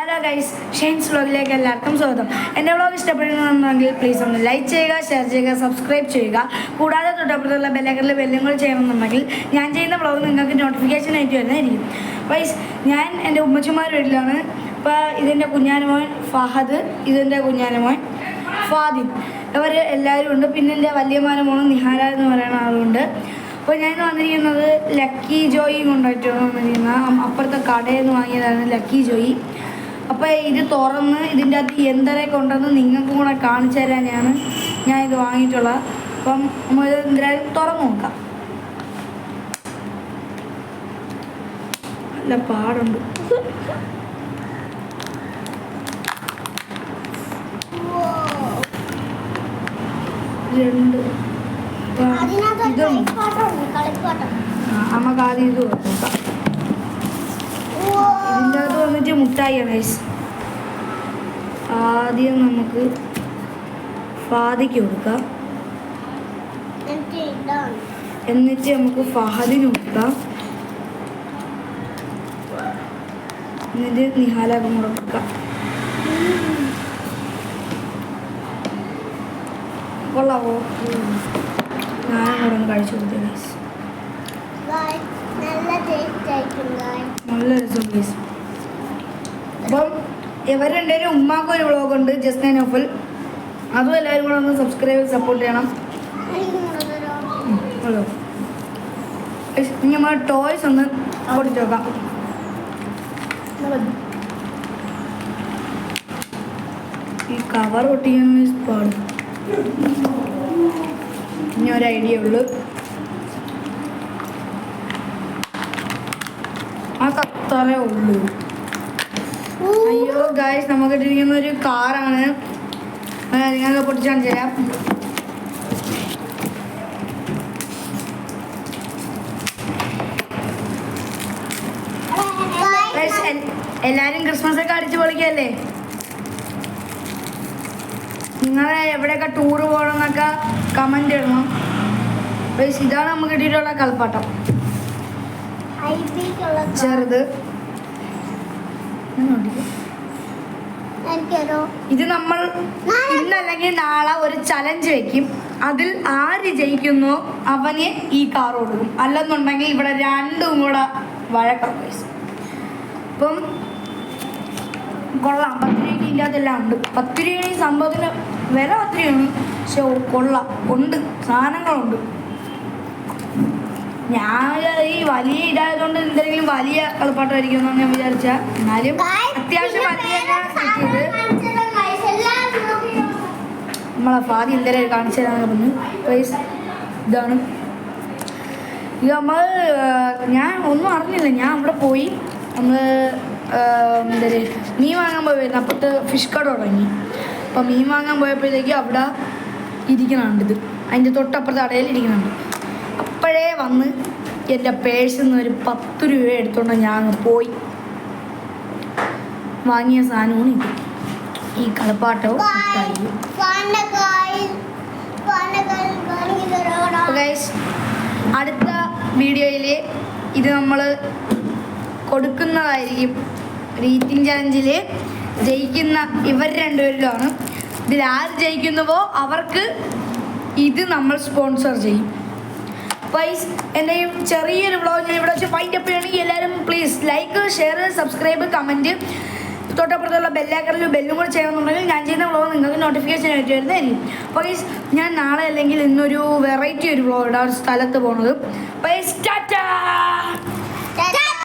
Hello guys, ഷെയ്ൻസ് വ്ളോഗിലേക്ക് എല്ലാവർക്കും സ്വാഗതം. എൻ്റെ വ്ളോഗ് ഇഷ്ടപ്പെടുന്നുണ്ടെങ്കിൽ പ്ലീസ് ഒന്ന് ലൈക്ക് ചെയ്യുക, ഷെയർ ചെയ്യുക, സബ്സ്ക്രൈബ് ചെയ്യുക. കൂടാതെ തൊട്ടപ്പുറത്തുള്ള ബെല്ലൈക്കണിൽ ബെല്ലും കൂടി ചെയ്യണമെന്നുണ്ടെങ്കിൽ ഞാൻ ചെയ്യുന്ന വ്ളോഗ് നിങ്ങൾക്ക് നോട്ടിഫിക്കേഷൻ ആയിട്ട് വരുന്നതായിരിക്കും. ഗൈസ്, ഞാൻ എൻ്റെ ഉമ്മച്ചിമാരുടെ വീട്ടിലാണ്. ഇപ്പോൾ ഇതിൻ്റെ കുഞ്ഞാനുമോൻ ഫഹദ്, ഇതിൻ്റെ കുഞ്ഞാനുമോൻ ഫാദിൻ, ഇവർ എല്ലാവരും ഉണ്ട്. പിന്നെ എൻ്റെ വലിയമാരുടെ മോൻ നിഹാര എന്ന് പറയുന്ന ആളുണ്ട്. അപ്പോൾ ഞാൻ വന്നിരിക്കുന്നത് ലക്കി ജോയി കൊണ്ടായിട്ട് വന്നിരിക്കുന്ന അപ്പുറത്തെ കടയിൽ നിന്ന് വാങ്ങിയതാണ് ലക്കി ജോയി. അപ്പോൾ ഇത് തുറന്ന് ഇതിൻ്റെ അകത്ത് എന്തൊക്കെ ഉണ്ടെന്ന് നിങ്ങൾക്കും കൂടെ കാണിച്ചു തരാനാണ് ഞാൻ ഇത് വാങ്ങിയിട്ടുള്ളത്. അപ്പം നമ്മൾ എന്തായാലും തുറന്ന് നോക്കാം. നല്ല പാടുണ്ട്. രണ്ട് നമുക്ക് ആദ്യം ഇത് നോക്കാം. ഇതിൻ്റെ അകത്ത് വന്നിട്ട് മുട്ടായിയാണ് ഗൈസ്. ആദ്യം നമുക്ക് ഫാദിക്ക് കൊടുക്കാം, എന്നിട്ട് നമുക്ക് ഫഹദിന് കൊടുക്കാം, എന്നിട്ട് നിഹാലാക്കും കൂടെ കൊടുക്കാം. കൊള്ളാവോ? ഞാനും കൂടെ ഒന്ന് കഴിച്ചു കൊടുത്തേ ഗൈസ്. നല്ല രസം ഗൈസ്. അപ്പം ഇവരുടെ ഉമ്മാക്കും ഒരു വ്ളോഗുണ്ട്, ജസ്റ്റ് നോഫൽ. അതും എല്ലാവരും കൂടെ ഒന്ന് സബ്സ്ക്രൈബ് ചെയ്ത് സപ്പോർട്ട് ചെയ്യണം. ഹലോ, ഇനി നമ്മൾ ടോയ്സ് ഒന്ന് ഓടിച്ചു നോക്കാം. ഈ കവർ ഒട്ടിക്കാൻ പാടും. ഇനി ഒരു ഐഡിയ ഉള്ളു, ആ കത്തറേ ഉള്ളൂ. അയ്യോ ഗൈസ്, നമുക്ക് ഇട്ടിരിക്കുന്ന ഒരു കാറാണ്. നിങ്ങൾക്ക് പൊട്ടിച്ചാണ് ചെയ്യാം. എല്ലാരും ക്രിസ്മസ് ഒക്കെ അടിച്ചു പൊളിക്കല്ലേ? നിങ്ങൾ എവിടെയൊക്കെ ടൂറ് പോകണമെന്നൊക്കെ കമന്റ് ഇടണം. ഗൈസ്, ഇതാണ് നമുക്ക് കിട്ടിയിട്ടുള്ള കളിപ്പാട്ടം. ചെറുത് ഇത് നമ്മൾ ഇന്നല്ലെങ്കിൽ നാളെ ഒരു ചലഞ്ച് വെക്കും. അതിൽ ആര് ജയിക്കുന്നോ അവന് ഈ കാർ കൊടുക്കും. അല്ലെന്നുണ്ടെങ്കിൽ ഇവിടെ രണ്ടും കൂടെ വഴക്കാം. ഇപ്പം കൊള്ളാം. 10 രൂപയ്ക്ക് ഇതിൻ്റെ അകത്തെല്ലാം ഉണ്ട്. 10 രൂപ സംഭവത്തിന് വില 10 രൂപയാണ്, പക്ഷെ കൊള്ളാം, ഉണ്ട്, സാധനങ്ങളുണ്ട്. ഞാൻ ഈ വലിയ ഇതായതുകൊണ്ട് എന്തെങ്കിലും വലിയ കളിപ്പാട്ടമായിരിക്കും എന്നാണ് ഞാൻ വിചാരിച്ചാൽ. എന്നാലും അത്യാവശ്യം വലിയ കിട്ടിയത്. നമ്മളെ ഫാദി എന്തെങ്കിലും കാണിച്ചു തരാൻ പറഞ്ഞു. ഇതാണ് ഇത്. ഞാൻ ഒന്നും അറിഞ്ഞില്ല. ഞാൻ അവിടെ പോയി നമ്മൾ മീൻ വാങ്ങാൻ പോയിരുന്നു. അപ്പോഴത്തെ ഫിഷ് കട തുടങ്ങി. അപ്പോൾ മീൻ വാങ്ങാൻ പോയപ്പോഴത്തേക്ക് അവിടെ ഇരിക്കണുണ്ട്. ഇത് അതിൻ്റെ തൊട്ടപ്പുറത്തെ കടയിൽ ഇരിക്കുന്നുണ്ട്. അപ്പോഴേ വന്ന് എൻ്റെ പേഴ്സിൽ നിന്ന് ഒരു 10 രൂപ എടുത്തോണ്ട് ഞാൻ പോയി വാങ്ങിയ സാധനമാണ് ഇത്. ഈ കളിപ്പാട്ടവും അടുത്ത വീഡിയോയിൽ ഇത് നമ്മൾ കൊടുക്കുന്നതായിരിക്കും. ഈറ്റിംഗ് ചലഞ്ചിൽ ജയിക്കുന്ന ഇവർ രണ്ടുപേരിലാണ്. ഇതിൽ ആര് ജയിക്കുന്നുവോ അവർക്ക് ഇത് നമ്മൾ സ്പോൺസർ ചെയ്യും. ഗൈസ്, എൻ്റെ ഈ ചെറിയൊരു വ്ളോഗ് ഞാൻ ഇവിടെ വെച്ച് ഫൈൻഡ് അപ്പ് ചെയ്യണമെങ്കിൽ എല്ലാവരും please like, share, subscribe, comment, തൊട്ടപ്പുറത്തുള്ള ബെല്ലൈക്കണിൽ ബെല്ലും കൂടെ ചെയ്യണമെന്നുണ്ടെങ്കിൽ ഞാൻ ചെയ്യുന്ന വ്ളോഗ് നിങ്ങൾക്ക് നോട്ടിഫിക്കേഷൻ ആയിട്ട് വരുന്നതായിരിക്കും. അപ്പോൾ ഗൈസ്, ഞാൻ നാളെ അല്ലെങ്കിൽ ഇന്നൊരു വെറൈറ്റി ഒരു വ്ളോഗ് ഇടാം, ഒരു സ്ഥലത്ത് പോകുന്നത്. ഗൈസ്, ടാറ്റാ.